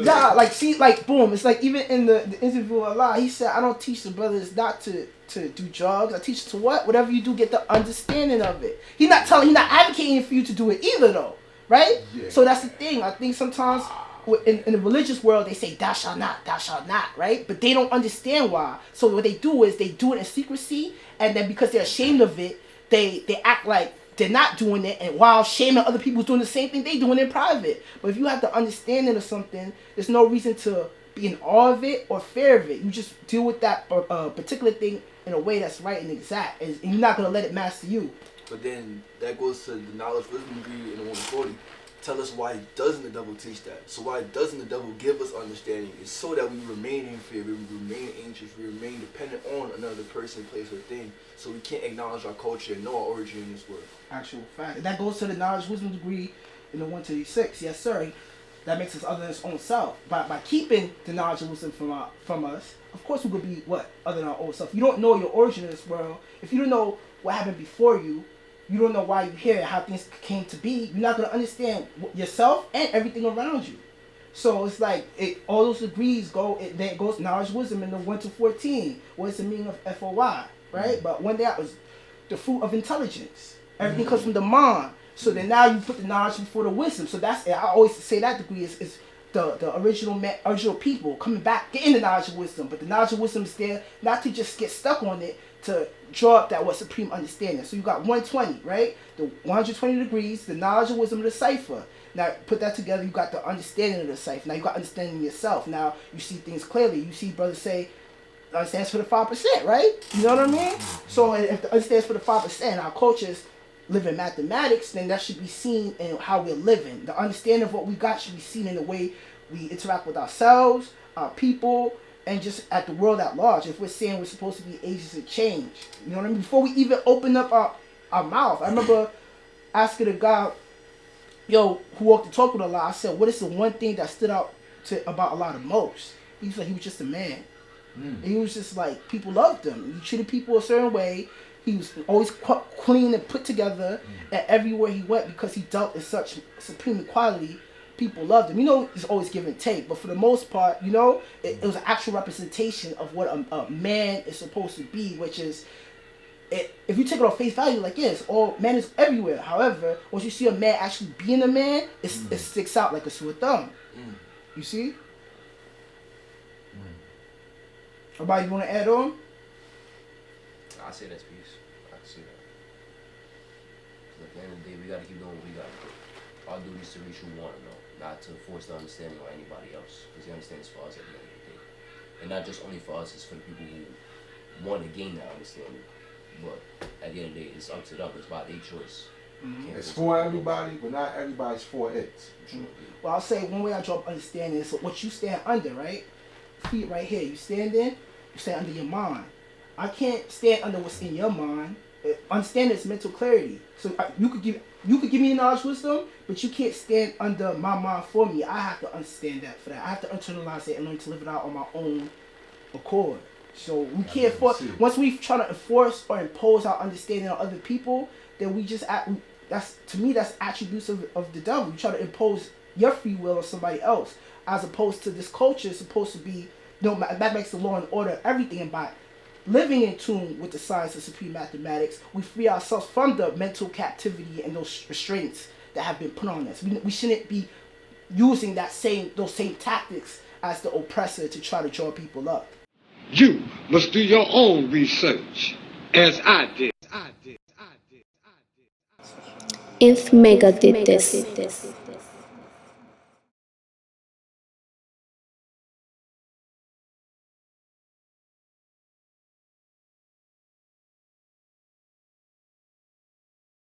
Yeah, like see, like boom. It's like even in the interview with Allah, he said, "I don't teach the brothers not to do drugs. I teach to what? Whatever you do, get the understanding of it." He's not advocating for you to do it either, though, right? Yeah. So that's the thing. I think sometimes in the religious world they say thou shalt not, right? But they don't understand why. So what they do is they do it in secrecy, and then because they're ashamed of it, they act like they're not doing it, and while shaming other people doing the same thing, they doing it in private. But if you have the understanding of something, there's no reason to be in awe of it or fear of it. You just deal with that particular thing in a way that's right and exact, and you're not gonna let it master you. But then that goes to the knowledge wisdom degree in the 140. Tell us why doesn't the devil teach that? So why doesn't the devil give us understanding? It's so that we remain in fear, we remain anxious, we remain dependent on another person, place, or thing. So we can't acknowledge our culture and know our origin in this world. Actual fact. And that goes to the knowledge wisdom degree in the 136. Yes, sir. That makes us other than its own self. By keeping the knowledge and wisdom from us, of course we could be what? Other than our own self. You don't know your origin in this world. If you don't know what happened before you, you don't know why you're here, how things came to be, you're not going to understand yourself and everything around you. So it's like, all those degrees that goes knowledge, wisdom in the 1 to 14. What's the meaning of FOY, right? But one day that was the fruit of intelligence. Everything comes from the mind. So then now you put the knowledge before the wisdom. So that's, I always say that degree is the original people coming back, getting the knowledge of wisdom. But the knowledge of wisdom is there not to just get stuck on it, to draw up that supreme understanding. So you got 120, right? The 120 degrees, the knowledge of wisdom of the cipher. Now put that together, you got the understanding of the cipher. Now you got understanding yourself. Now you see things clearly. You see brothers say, understands for the 5%, right? You know what I mean? So if the understands for the 5%, our cultures live in mathematics, then that should be seen in how we're living. The understanding of what we got should be seen in the way we interact with ourselves, our people, and just at the world at large. If we're saying we're supposed to be agents of change, you know what I mean? Before we even open up our mouth, I remember asking a guy, who walked the talk with Allah, I said, what is the one thing that stood out about Allah the most? He was like, he was just a man. And he was just like, people loved him. He treated people a certain way. He was always clean and put together, and everywhere he went, because he dealt in such supreme equality, people loved him. It's always give and take, but for the most part, it was an actual representation of what a man is supposed to be, which is, if you take it on face value, like, yes, all man is everywhere. However, once you see a man actually being a man, it sticks out like a sore thumb. You see? Everybody, you want to add on? I say that's peace. I can see that. At the end of the day, we got to keep doing what we got to do. Our duty is to reach who want to know, not to force the understanding on anybody else, because the understanding is for us at the end of the day. And not just only for us, it's for the people who want to gain that understanding. But at the end of the day, it's up to them. It's about their choice. It's for everybody, but not everybody's for it. Well, I'll say one way I draw up understanding is what you stand under, right? Feet right here. You stand under your mind. I can't stand under what's in your mind. Understanding is mental clarity. So you could give me knowledge, wisdom, but you can't stand under my mind for me. I have to understand that for that. I have to internalize it and learn to live it out on my own accord. So we can't force. Once we try to enforce or impose our understanding on other people, then we just act. That's attributes of the devil. You try to impose your free will on somebody else, as opposed to this culture is supposed to be. That makes the law and order of everything, and by living in tune with the science of supreme mathematics, we free ourselves from the mental captivity and those restraints that have been put on us. We shouldn't be using those same tactics as the oppressor to try to draw people up. You must do your own research, as I did. If Mecca did this.